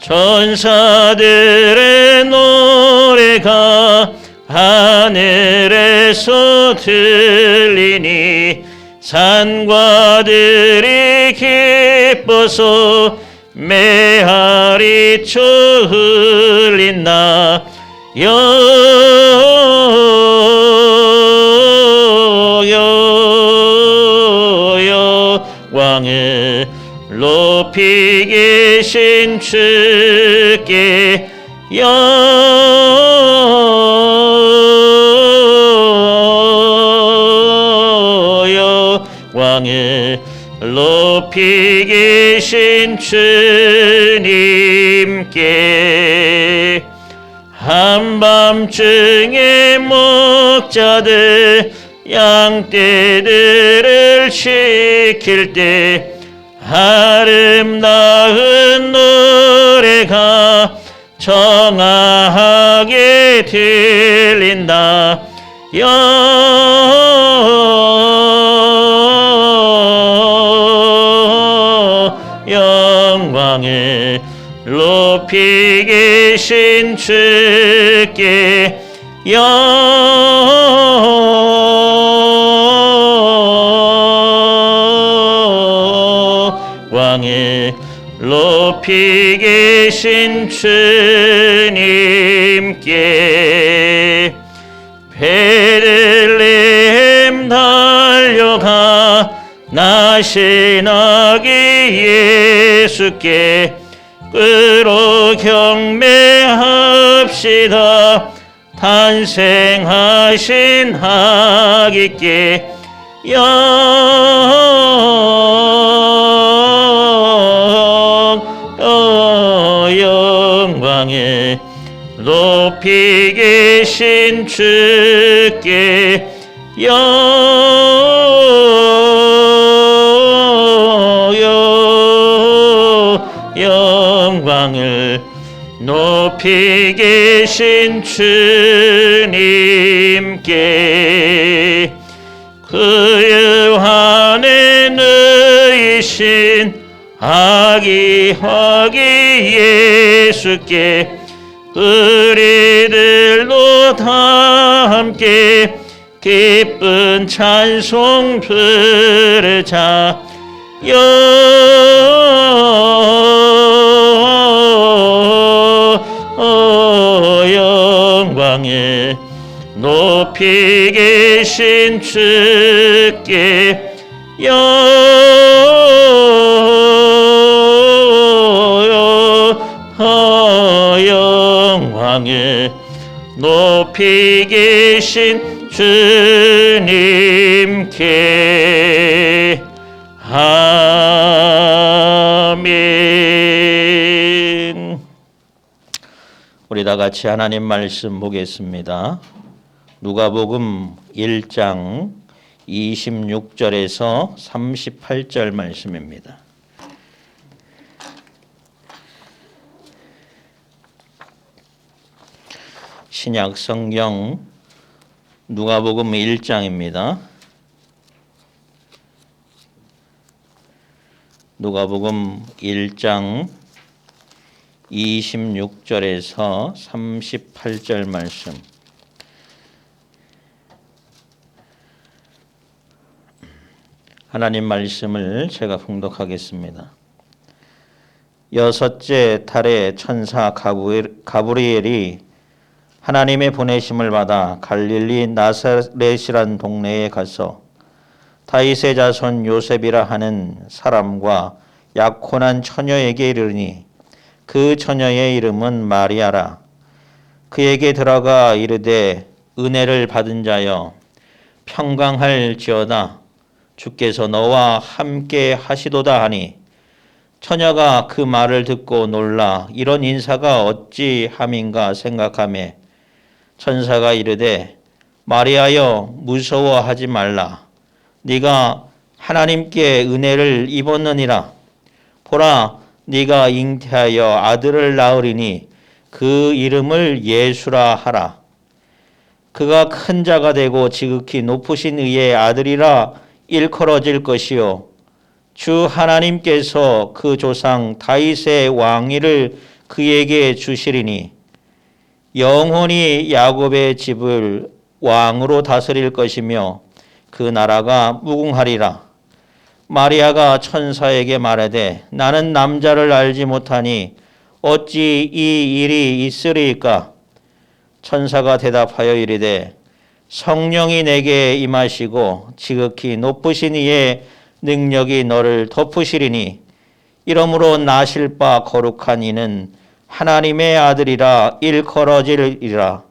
천사들의 노래가 하늘에서 들리니 산과들이 기뻐서 메아리 쳐 흘린다. 영광을 높이 계신 주께 영광을 높이 계신 주님께 한밤중에 목자들 양떼들을 지킬 때 아름다운 노래가 청아하게 들린다. 영광을 높이 계신 주께 영광을 높이 계신 주님께 베들레헴 달려가 나신 아기 예수께 끄러 경배합시다. 탄생하신 아기께 영광을 높이 계신 주께 영광을 높이 계신 주님께 그 안에 누이신 아기 예수께 우리들도 다 함께 기쁜 찬송 부르자. 영광을 높이 계신 주께 영광을 높이 계신 주님께 아멘. 우리 다 같이 하나님 말씀 보겠습니다. 누가복음 1장 26절에서 38절 말씀입니다. 신약 성경 누가복음 1장입니다. 누가복음 1장 26절에서 38절 말씀. 하나님 말씀을 제가 봉독하겠습니다. 여섯째 달에 천사 가브리엘이 하나님의 보내심을 받아 갈릴리 나사렛이란 동네에 가서 다윗의 자손 요셉이라 하는 사람과 약혼한 처녀에게 이르니 그 처녀의 이름은 마리아라. 그에게 들어가 이르되 은혜를 받은 자여 평강할지어다. 주께서 너와 함께 하시도다 하니 처녀가 그 말을 듣고 놀라 이런 인사가 어찌 함인가 생각하매 천사가 이르되 마리아여 무서워하지 말라. 네가 하나님께 은혜를 입었느니라. 보라 네가 잉태하여 아들을 낳으리니 그 이름을 예수라 하라. 그가 큰 자가 되고 지극히 높으신 이의 아들이라 일컬어질 것이요 주 하나님께서 그 조상 다윗의 왕위를 그에게 주시리니 영원히 야곱의 집을 왕으로 다스릴 것이며 그 나라가 무궁하리라. 마리아가 천사에게 말하되 나는 남자를 알지 못하니 어찌 이 일이 있으리이까? 천사가 대답하여 이르되 성령이 내게 임하시고 지극히 높으신 이의 능력이 너를 덮으시리니 이러므로 나실 바 거룩한 이는 하나님의 아들이라 일컬어지리라.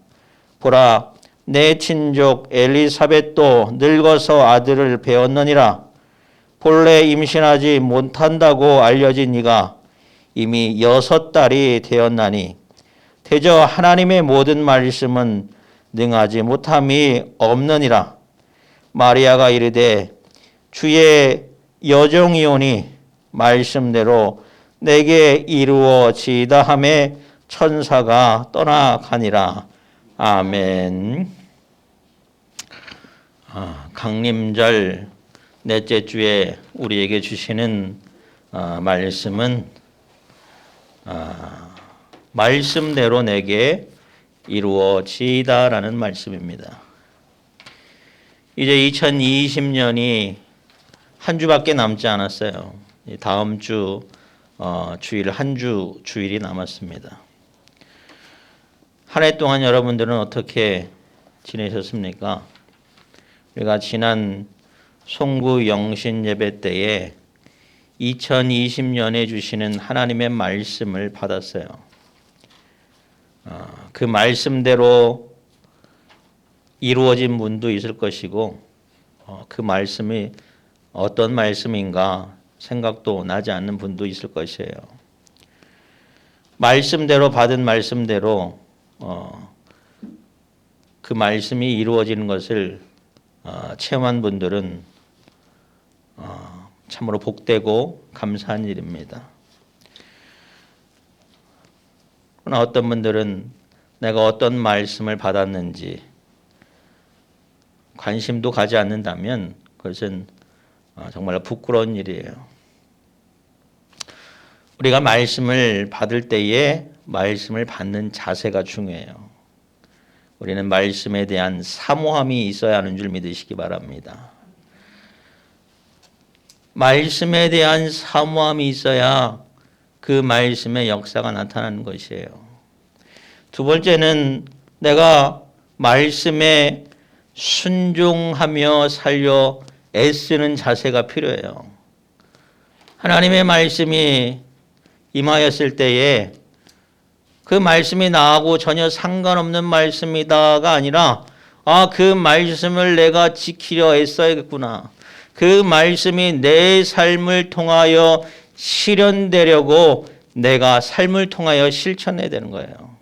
보라, 내 친족 엘리사벳도 늙어서 아들을 배었느니라. 본래 임신하지 못한다고 알려진 이가 이미 6달이 되었나니 대저 하나님의 모든 말씀은 능하지 못함이 없느니라. 마리아가 이르되 주의 여종이오니 말씀대로 내게 이루어지이다 하매 천사가 떠나가니라. 아멘. 강림절 넷째 주에 우리에게 주시는 말씀은 말씀대로 내게 이루어지이다라는 말씀입니다. 이제 2020년이 한 주밖에 남지 않았어요. 다음 주 주일 한 주 주일이 남았습니다. 한 해 동안 여러분들은 어떻게 지내셨습니까? 우리가 지난 송구 영신 예배 때에 2020년에 주시는 하나님의 말씀을 받았어요. 그 말씀대로 이루어진 분도 있을 것이고 그 말씀이 어떤 말씀인가 생각도 나지 않는 분도 있을 것이에요. 말씀대로 받은 말씀대로 그 말씀이 이루어지는 것을 체험한 분들은 참으로 복되고 감사한 일입니다. 그러나 어떤 분들은 내가 어떤 말씀을 받았는지 관심도 가지 않는다면 그것은 정말 부끄러운 일이에요. 우리가 말씀을 받을 때에 말씀을 받는 자세가 중요해요. 우리는 말씀에 대한 사모함이 있어야 하는 줄 믿으시기 바랍니다. 말씀에 대한 사모함이 있어야 그 말씀의 역사가 나타나는 것이에요. 두 번째는 내가 말씀에 순종하며 살려 애쓰는 자세가 필요해요. 하나님의 말씀이 임하였을 때에 그 말씀이 나하고 전혀 상관없는 말씀이다가 아니라 그 말씀을 내가 지키려 애써야겠구나. 그 말씀이 내 삶을 통하여 실현되려고 내가 삶을 통하여 실천해야 되는 거예요.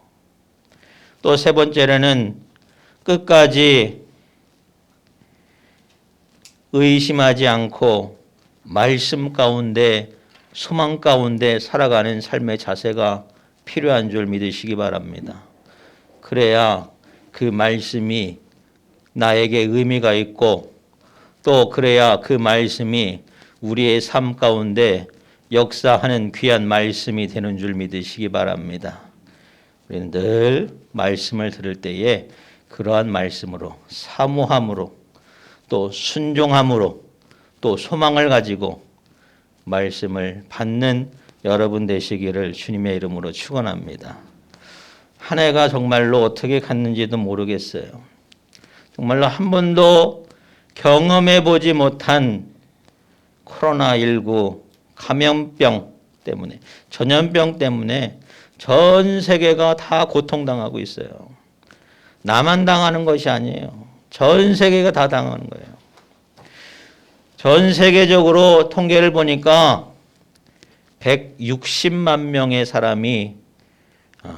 또 세 번째로는 끝까지 의심하지 않고 말씀 가운데 소망 가운데 살아가는 삶의 자세가 필요한 줄 믿으시기 바랍니다. 그래야 그 말씀이 나에게 의미가 있고 또 그래야 그 말씀이 우리의 삶 가운데 역사하는 귀한 말씀이 되는 줄 믿으시기 바랍니다. 우리는 늘 말씀을 들을 때에 그러한 말씀으로 사모함으로 또 순종함으로 또 소망을 가지고 말씀을 받는 여러분 되시기를 주님의 이름으로 축원합니다. 한 해가 정말로 어떻게 갔는지도 모르겠어요. 정말로 한 번도 경험해 보지 못한 코로나19 감염병 때문에 전염병 때문에 전 세계가 다 고통당하고 있어요. 나만 당하는 것이 아니에요. 전 세계가 다 당하는 거예요. 전 세계적으로 통계를 보니까 160만 명의 사람이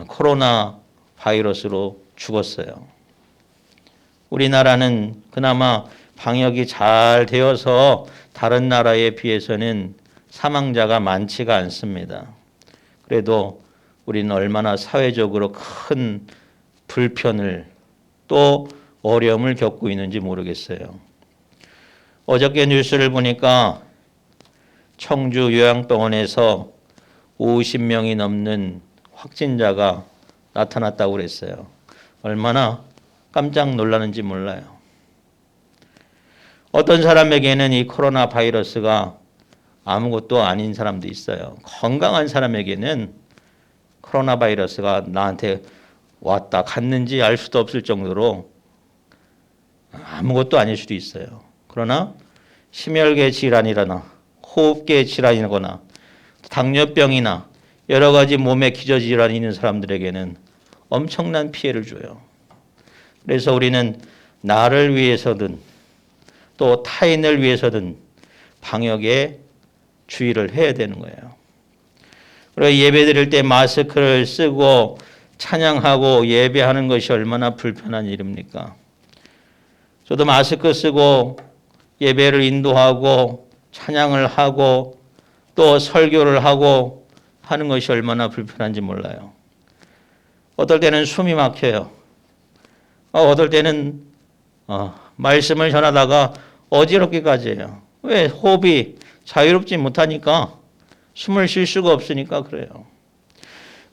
코로나 바이러스로 죽었어요. 우리나라는 그나마 방역이 잘 되어서 다른 나라에 비해서는 사망자가 많지가 않습니다. 그래도 우리는 얼마나 사회적으로 큰 불편을 또 어려움을 겪고 있는지 모르겠어요. 어저께 뉴스를 보니까 청주 요양병원에서 50명이 넘는 확진자가 나타났다고 그랬어요. 얼마나 깜짝 놀라는지 몰라요. 어떤 사람에게는 이 코로나 바이러스가 아무것도 아닌 사람도 있어요. 건강한 사람에게는 코로나 바이러스가 나한테 왔다 갔는지 알 수도 없을 정도로 아무것도 아닐 수도 있어요. 그러나 심혈계 질환이라나 호흡계 질환이거나 당뇨병이나 여러 가지 몸에 기저질환이 있는 사람들에게는 엄청난 피해를 줘요. 그래서 우리는 나를 위해서든 또 타인을 위해서든 방역에 주의를 해야 되는 거예요. 그리고 예배 드릴 때 마스크를 쓰고 찬양하고 예배하는 것이 얼마나 불편한 일입니까? 저도 마스크 쓰고 예배를 인도하고 찬양을 하고 또 설교를 하고 하는 것이 얼마나 불편한지 몰라요. 어떨 때는 숨이 막혀요. 어떨 때는 말씀을 전하다가 어지럽기까지 해요. 왜? 호흡이 자유롭지 못하니까, 숨을 쉴 수가 없으니까 그래요.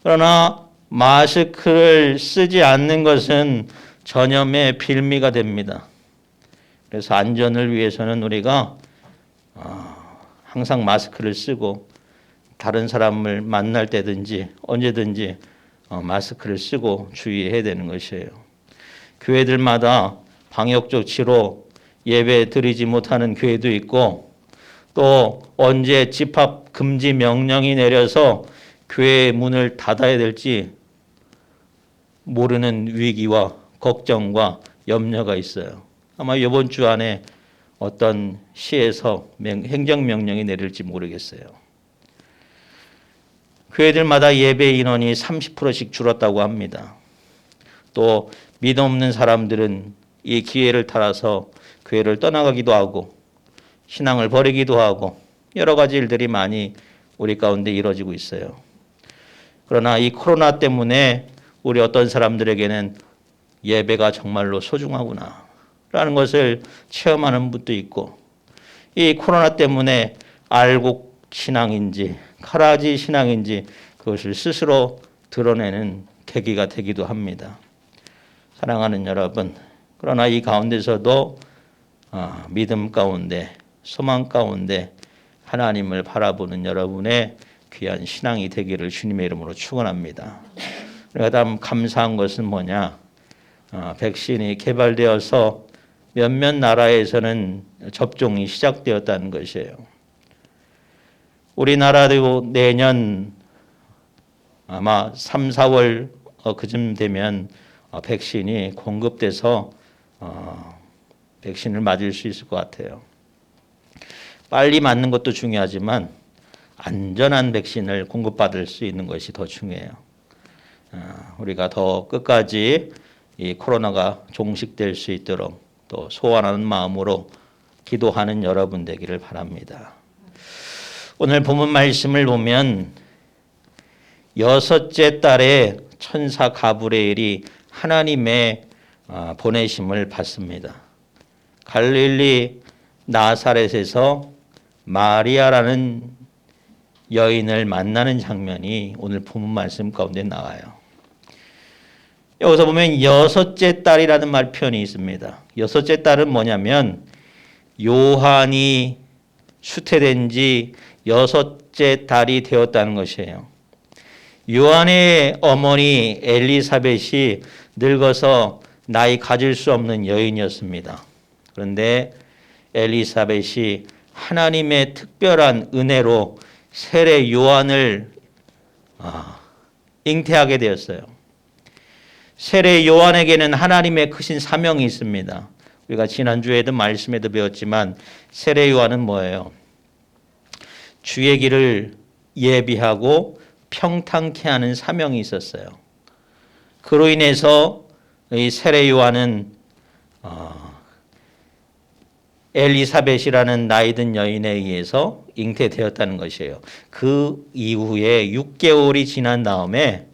그러나 마스크를 쓰지 않는 것은 전염의 빌미가 됩니다. 그래서 안전을 위해서는 우리가 항상 마스크를 쓰고 다른 사람을 만날 때든지 언제든지 마스크를 쓰고 주의해야 되는 것이에요. 교회들마다 방역 조치로 예배 드리지 못하는 교회도 있고 또 언제 집합 금지 명령이 내려서 교회 문을 닫아야 될지 모르는 위기와 걱정과 염려가 있어요. 아마 이번 주 안에 어떤 시에서 행정명령이 내릴지 모르겠어요. 교회들마다 예배 인원이 30%씩 줄었다고 합니다. 또 믿음 없는 사람들은 이 기회를 타라서 교회를 떠나가기도 하고 신앙을 버리기도 하고 여러 가지 일들이 많이 우리 가운데 이루어지고 있어요. 그러나 이 코로나 때문에 우리 어떤 사람들에게는 예배가 정말로 소중하구나 라는 것을 체험하는 분도 있고 이 코로나 때문에 알곡 신앙인지 가라지 신앙인지 그것을 스스로 드러내는 계기가 되기도 합니다. 사랑하는 여러분, 그러나 이 가운데서도 믿음 가운데 소망 가운데 하나님을 바라보는 여러분의 귀한 신앙이 되기를 주님의 이름으로 축원합니다. 그다음 감사한 것은 뭐냐? 백신이 개발되어서 몇몇 나라에서는 접종이 시작되었다는 것이에요. 우리나라도 내년 아마 3, 4월 그쯤 되면 백신이 공급돼서 백신을 맞을 수 있을 것 같아요. 빨리 맞는 것도 중요하지만 안전한 백신을 공급받을 수 있는 것이 더 중요해요. 우리가 더 끝까지 이 코로나가 종식될 수 있도록 또 소원하는 마음으로 기도하는 여러분 되기를 바랍니다. 오늘 본문 말씀을 보면 여섯째 달에 천사 가브리엘이 하나님의 보내심을 받습니다. 갈릴리 나사렛에서 마리아라는 여인을 만나는 장면이 오늘 본문 말씀 가운데 나와요. 여기서 보면 여섯째 딸이라는 말 표현이 있습니다. 여섯째 딸은 뭐냐면 요한이 수태된 지 여섯째 달이 되었다는 것이에요. 요한의 어머니 엘리사벳이 늙어서 나이 가질 수 없는 여인이었습니다. 그런데 엘리사벳이 하나님의 특별한 은혜로 세례 요한을 잉태하게 되었어요. 세례 요한에게는 하나님의 크신 사명이 있습니다. 우리가 지난주에도 말씀에도 배웠지만 세례 요한은 뭐예요? 주의 길을 예비하고 평탄케 하는 사명이 있었어요. 그로 인해서 이 세례 요한은 엘리사벳이라는 나이든 여인에 의해서 잉태되었다는 것이에요. 그 이후에 6개월이 지난 다음에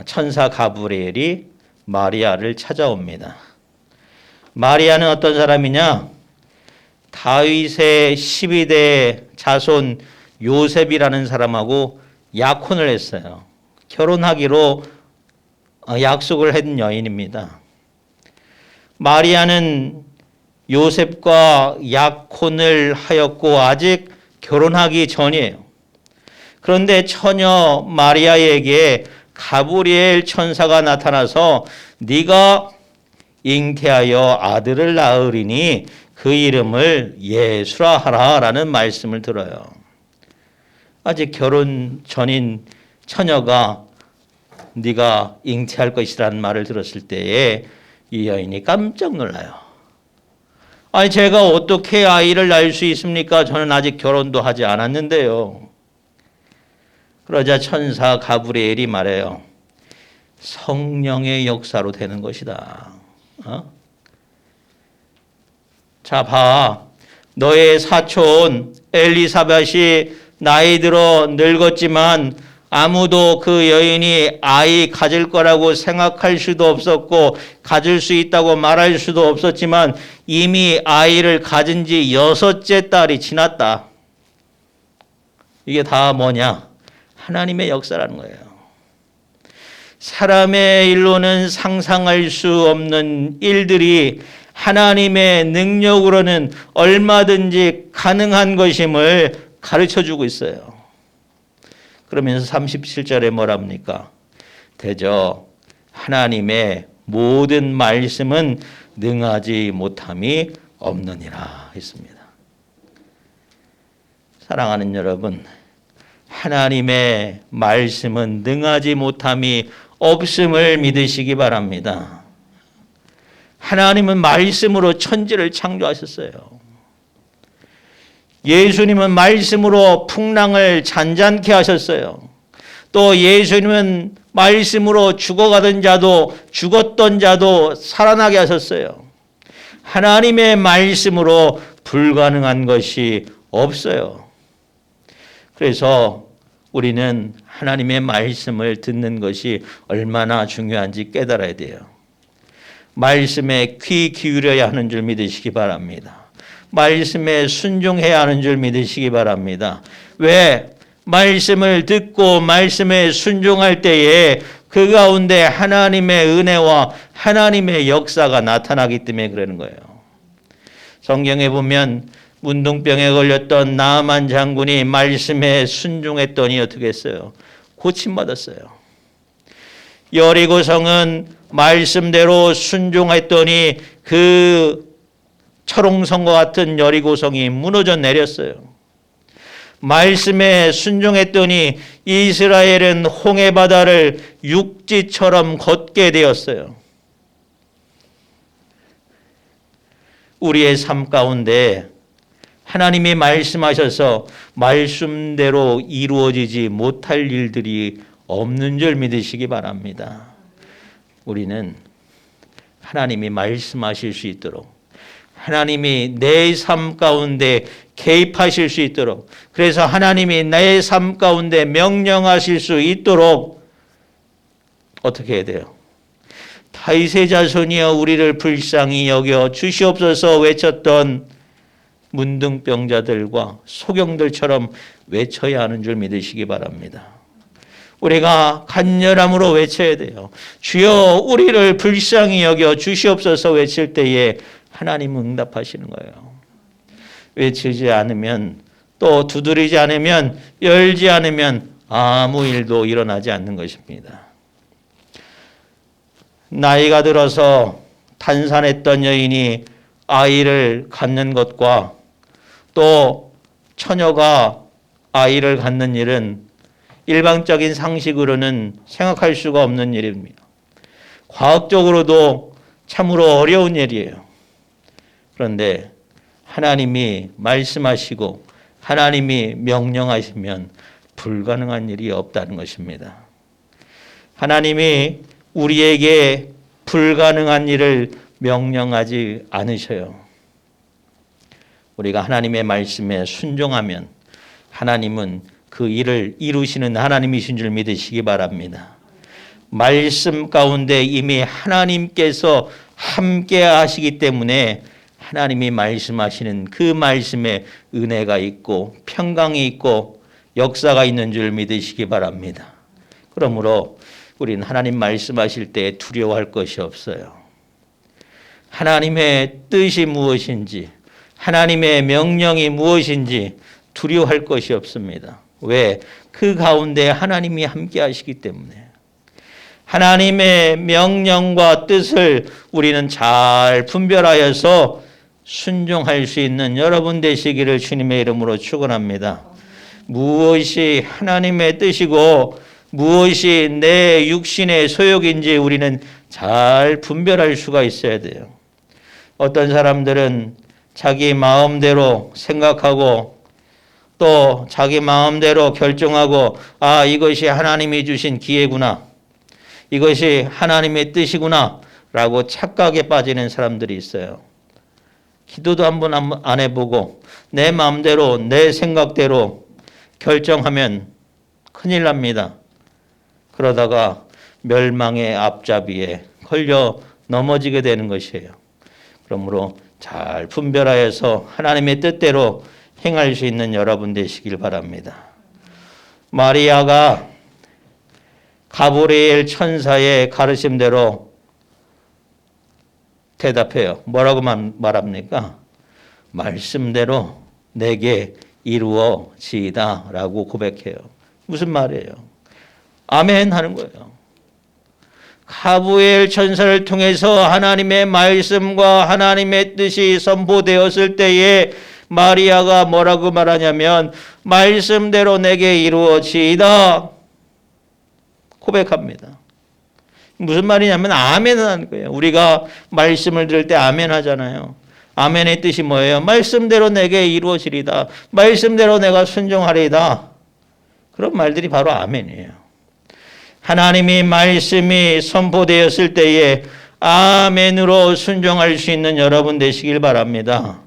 천사 가브리엘이 마리아를 찾아옵니다. 마리아는 어떤 사람이냐? 다윗의 12대 자손 요셉이라는 사람하고 약혼을 했어요. 결혼하기로 약속을 한 여인입니다. 마리아는 요셉과 약혼을 하였고 아직 결혼하기 전이에요. 그런데 처녀 마리아에게 가브리엘 천사가 나타나서 네가 잉태하여 아들을 낳으리니 그 이름을 예수라 하라라는 말씀을 들어요. 아직 결혼 전인 처녀가 네가 잉태할 것이라는 말을 들었을 때에 이 여인이 깜짝 놀라요. 아니 제가 어떻게 아이를 낳을 수 있습니까? 저는 아직 결혼도 하지 않았는데요. 그러자 천사 가브리엘이 말해요. 성령의 역사로 되는 것이다. 자, 봐. 너의 사촌 엘리사벳이 나이 들어 늙었지만 아무도 그 여인이 아이 가질 거라고 생각할 수도 없었고 가질 수 있다고 말할 수도 없었지만 이미 아이를 가진 지 6째 달이 지났다. 이게 다 뭐냐? 하나님의 역사라는 거예요. 사람의 일로는 상상할 수 없는 일들이 하나님의 능력으로는 얼마든지 가능한 것임을 가르쳐주고 있어요. 그러면서 37절에 뭐랍니까? 대저 하나님의 모든 말씀은 능하지 못함이 없느니라 했습니다. 사랑하는 여러분, 하나님의 말씀은 능하지 못함이 없음을 믿으시기 바랍니다. 하나님은 말씀으로 천지를 창조하셨어요. 예수님은 말씀으로 풍랑을 잔잔케 하셨어요. 또 예수님은 말씀으로 죽어가던 자도 죽었던 자도 살아나게 하셨어요. 하나님의 말씀으로 불가능한 것이 없어요. 그래서 우리는 하나님의 말씀을 듣는 것이 얼마나 중요한지 깨달아야 돼요. 말씀에 귀 기울여야 하는 줄 믿으시기 바랍니다. 말씀에 순종해야 하는 줄 믿으시기 바랍니다. 왜? 말씀을 듣고 말씀에 순종할 때에 그 가운데 하나님의 은혜와 하나님의 역사가 나타나기 때문에 그러는 거예요. 성경에 보면 문둥병에 걸렸던 나아만 장군이 말씀에 순종했더니 어떻게 했어요? 고침받았어요. 여리고성은 말씀대로 순종했더니 그 철옹성과 같은 여리고성이 무너져 내렸어요. 말씀에 순종했더니 이스라엘은 홍해바다를 육지처럼 걷게 되었어요. 우리의 삶 가운데 하나님이 말씀하셔서 말씀대로 이루어지지 못할 일들이 없는 줄 믿으시기 바랍니다. 우리는 하나님이 말씀하실 수 있도록 하나님이 내 삶 가운데 개입하실 수 있도록 그래서 하나님이 내 삶 가운데 명령하실 수 있도록 어떻게 해야 돼요? 다윗의 자손이여 우리를 불쌍히 여겨 주시옵소서 외쳤던 문둥병자들과 소경들처럼 외쳐야 하는 줄 믿으시기 바랍니다. 우리가 간절함으로 외쳐야 돼요. 주여 우리를 불쌍히 여겨 주시옵소서 외칠 때에 하나님은 응답하시는 거예요. 외치지 않으면 또 두드리지 않으면 열지 않으면 아무 일도 일어나지 않는 것입니다. 나이가 들어서 단산했던 여인이 아이를 갖는 것과 또 처녀가 아이를 갖는 일은 일반적인 상식으로는 생각할 수가 없는 일입니다. 과학적으로도 참으로 어려운 일이에요. 그런데 하나님이 말씀하시고 하나님이 명령하시면 불가능한 일이 없다는 것입니다. 하나님이 우리에게 불가능한 일을 명령하지 않으셔요. 우리가 하나님의 말씀에 순종하면 하나님은 그 일을 이루시는 하나님이신 줄 믿으시기 바랍니다. 말씀 가운데 이미 하나님께서 함께 하시기 때문에 하나님이 말씀하시는 그 말씀에 은혜가 있고 평강이 있고 역사가 있는 줄 믿으시기 바랍니다. 그러므로 우리는 하나님 말씀하실 때 두려워할 것이 없어요. 하나님의 뜻이 무엇인지, 하나님의 명령이 무엇인지 두려워할 것이 없습니다. 왜? 그 가운데 하나님이 함께 하시기 때문에. 하나님의 명령과 뜻을 우리는 잘 분별하여서 순종할 수 있는 여러분 되시기를 주님의 이름으로 축원합니다. 무엇이 하나님의 뜻이고 무엇이 내 육신의 소욕인지 우리는 잘 분별할 수가 있어야 돼요. 어떤 사람들은 자기 마음대로 생각하고 또 자기 마음대로 결정하고 이것이 하나님이 주신 기회구나. 이것이 하나님의 뜻이구나 라고 착각에 빠지는 사람들이 있어요. 기도도 한번 안 해보고 내 마음대로 내 생각대로 결정하면 큰일 납니다. 그러다가 멸망의 앞잡이에 걸려 넘어지게 되는 것이에요. 그러므로 잘 분별하여서 하나님의 뜻대로 행할 수 있는 여러분 되시길 바랍니다. 마리아가 가브리엘 천사의 가르침대로 대답해요. 뭐라고 말합니까? 말씀대로 내게 이루어지이다 라고 고백해요. 무슨 말이에요? 아멘 하는 거예요. 가브리엘 천사를 통해서 하나님의 말씀과 하나님의 뜻이 선포되었을 때에 마리아가 뭐라고 말하냐면 말씀대로 내게 이루어지이다 고백합니다. 무슨 말이냐면 아멘 하는 거예요. 우리가 말씀을 들을 때 아멘 하잖아요. 아멘의 뜻이 뭐예요? 말씀대로 내게 이루어지리다. 말씀대로 내가 순종하리다. 그런 말들이 바로 아멘이에요. 하나님이 말씀이 선포되었을 때에 아멘으로 순종할 수 있는 여러분 되시길 바랍니다.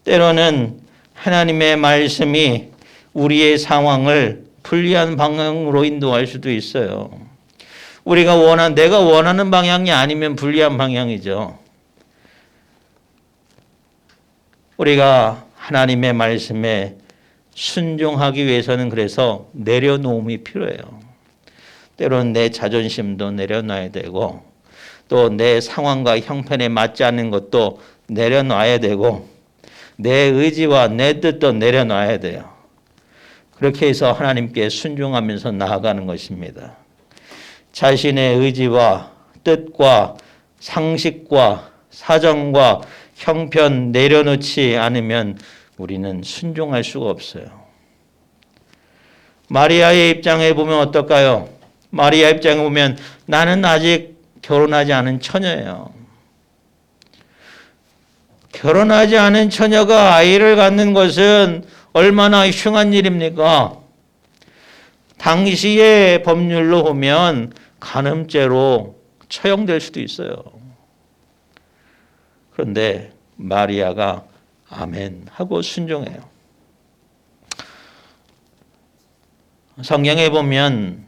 때로는 하나님의 말씀이 우리의 상황을 불리한 방향으로 인도할 수도 있어요. 내가 원하는 방향이 아니면 불리한 방향이죠. 우리가 하나님의 말씀에 순종하기 위해서는 그래서 내려놓음이 필요해요. 때로는 내 자존심도 내려놔야 되고 또 내 상황과 형편에 맞지 않는 것도 내려놔야 되고 내 의지와 내 뜻도 내려놔야 돼요. 그렇게 해서 하나님께 순종하면서 나아가는 것입니다. 자신의 의지와 뜻과 상식과 사정과 형편 내려놓지 않으면 우리는 순종할 수가 없어요. 마리아의 입장에 보면 어떨까요? 마리아 입장에 보면 나는 아직 결혼하지 않은 처녀예요. 결혼하지 않은 처녀가 아이를 갖는 것은 얼마나 흉한 일입니까? 당시의 법률로 보면 간음죄로 처형될 수도 있어요. 그런데 마리아가 아멘 하고 순종해요. 성경에 보면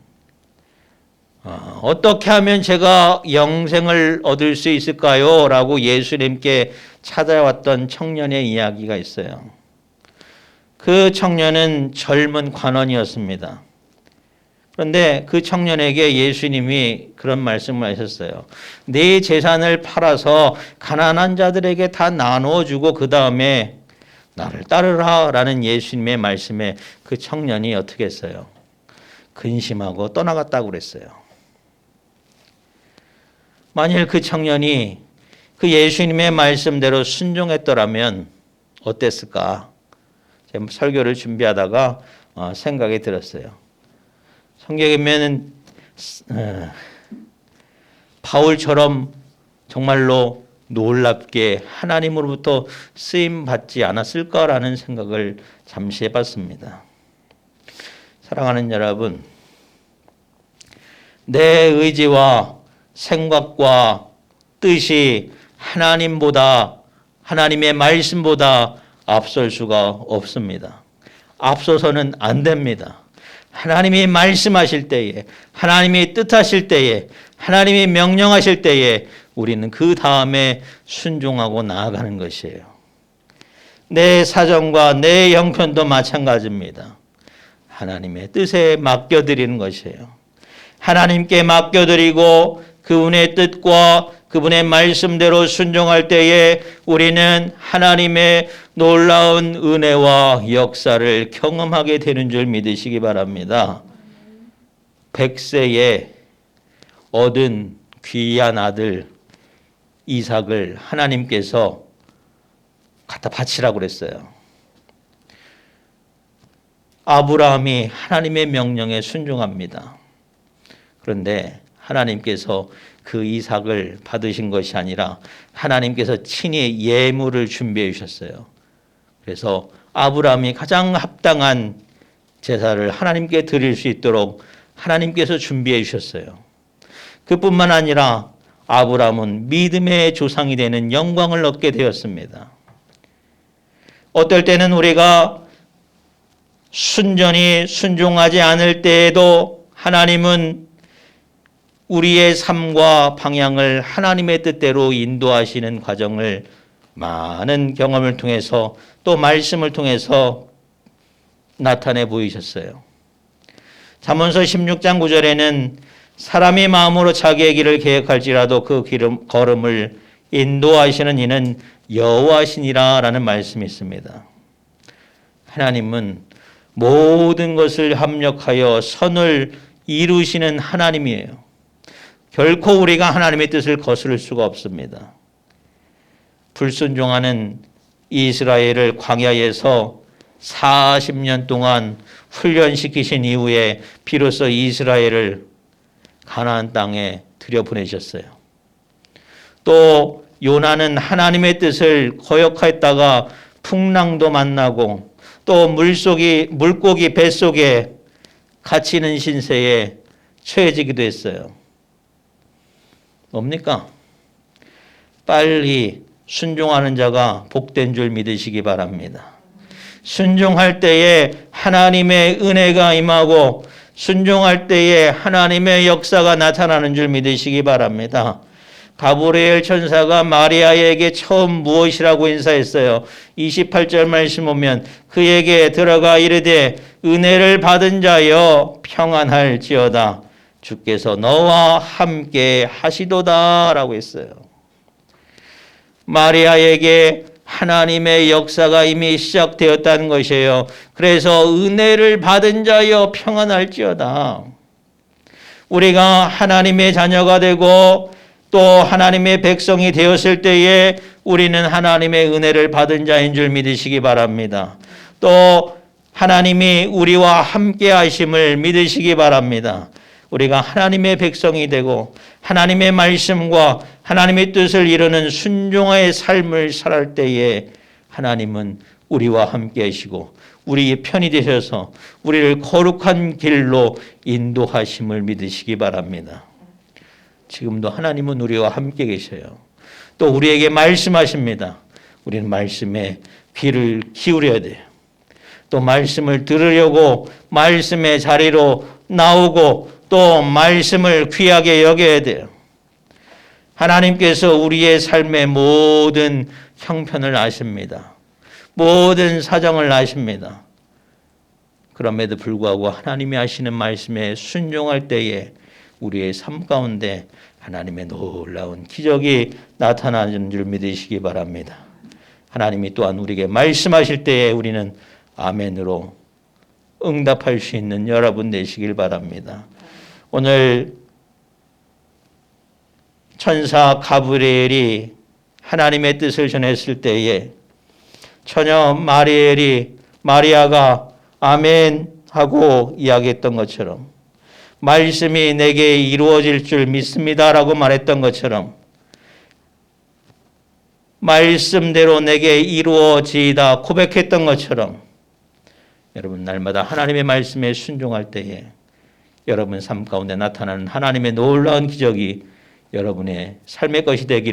어떻게 하면 제가 영생을 얻을 수 있을까요? 라고 예수님께 찾아왔던 청년의 이야기가 있어요. 그 청년은 젊은 관원이었습니다. 그런데 그 청년에게 예수님이 그런 말씀을 하셨어요. 네 재산을 팔아서 가난한 자들에게 다 나눠주고 그 다음에 나를 따르라 라는 예수님의 말씀에 그 청년이 어떻게 했어요? 근심하고 떠나갔다고 그랬어요. 만일 그 청년이 그 예수님의 말씀대로 순종했더라면 어땠을까? 제가 설교를 준비하다가 생각이 들었어요. 성경에 보면 바울처럼 정말로 놀랍게 하나님으로부터 쓰임 받지 않았을까라는 생각을 잠시 해봤습니다. 사랑하는 여러분, 내 의지와 생각과 뜻이 하나님보다 하나님의 말씀보다 앞설 수가 없습니다. 앞서서는 안 됩니다. 하나님이 말씀하실 때에 하나님이 뜻하실 때에 하나님이 명령하실 때에 우리는 그 다음에 순종하고 나아가는 것이에요. 내 사정과 내 형편도 마찬가지입니다. 하나님의 뜻에 맡겨드리는 것이에요. 하나님께 맡겨드리고 그분의 뜻과 그분의 말씀대로 순종할 때에 우리는 하나님의 놀라운 은혜와 역사를 경험하게 되는 줄 믿으시기 바랍니다. 100세에 얻은 귀한 아들 이삭을 하나님께서 갖다 바치라고 그랬어요. 아브라함이 하나님의 명령에 순종합니다. 그런데 하나님께서 그 이삭을 받으신 것이 아니라 하나님께서 친히 예물을 준비해 주셨어요. 그래서 아브라함이 가장 합당한 제사를 하나님께 드릴 수 있도록 하나님께서 준비해 주셨어요. 그뿐만 아니라 아브라함은 믿음의 조상이 되는 영광을 얻게 되었습니다. 어떨 때는 우리가 순전히 순종하지 않을 때에도 하나님은 우리의 삶과 방향을 하나님의 뜻대로 인도하시는 과정을 많은 경험을 통해서 또 말씀을 통해서 나타내 보이셨어요. 잠언서 16장 9절에는 사람이 마음으로 자기의 길을 계획할지라도 그 걸음을 인도하시는 이는 여호와시니라 라는 말씀이 있습니다. 하나님은 모든 것을 합력하여 선을 이루시는 하나님이에요. 결코 우리가 하나님의 뜻을 거스를 수가 없습니다. 불순종하는 이스라엘을 광야에서 40년 동안 훈련시키신 이후에 비로소 이스라엘을 가나안 땅에 들여보내셨어요. 또 요나는 하나님의 뜻을 거역했다가 풍랑도 만나고 또 물고기 뱃속에 갇히는 신세에 처해지기도 했어요. 뭡니까? 빨리 순종하는 자가 복된 줄 믿으시기 바랍니다. 순종할 때에 하나님의 은혜가 임하고 순종할 때에 하나님의 역사가 나타나는 줄 믿으시기 바랍니다. 가브리엘 천사가 마리아에게 처음 무엇이라고 인사했어요? 28절 말씀 보면 그에게 들어가 이르되 은혜를 받은 자여 평안할지어다 주께서 너와 함께 하시도다 라고 했어요. 마리아에게 하나님의 역사가 이미 시작되었다는 것이에요. 그래서 은혜를 받은 자여 평안할지어다. 우리가 하나님의 자녀가 되고 또 하나님의 백성이 되었을 때에 우리는 하나님의 은혜를 받은 자인 줄 믿으시기 바랍니다. 또 하나님이 우리와 함께 하심을 믿으시기 바랍니다. 우리가 하나님의 백성이 되고 하나님의 말씀과 하나님의 뜻을 이루는 순종의 삶을 살할 때에 하나님은 우리와 함께 하시고 우리의 편이 되셔서 우리를 거룩한 길로 인도하심을 믿으시기 바랍니다. 지금도 하나님은 우리와 함께 계셔요. 또 우리에게 말씀하십니다. 우리는 말씀에 귀를 기울여야 돼요. 또 말씀을 들으려고 말씀의 자리로 나오고 또 말씀을 귀하게 여겨야 돼요. 하나님께서 우리의 삶의 모든 형편을 아십니다. 모든 사정을 아십니다. 그럼에도 불구하고 하나님이 하시는 말씀에 순종할 때에 우리의 삶 가운데 하나님의 놀라운 기적이 나타나는 줄 믿으시기 바랍니다. 하나님이 또한 우리에게 말씀하실 때에 우리는 아멘으로 응답할 수 있는 여러분 되시길 바랍니다. 오늘 천사 가브리엘이 하나님의 뜻을 전했을 때에 처녀 마리아가 아멘 하고 이야기했던 것처럼 말씀이 내게 이루어질 줄 믿습니다라고 말했던 것처럼 말씀대로 내게 이루어지이다 고백했던 것처럼 여러분 날마다 하나님의 말씀에 순종할 때에 여러분 삶 가운데 나타나는 하나님의 놀라운 기적이 여러분의 삶의 것이 되기를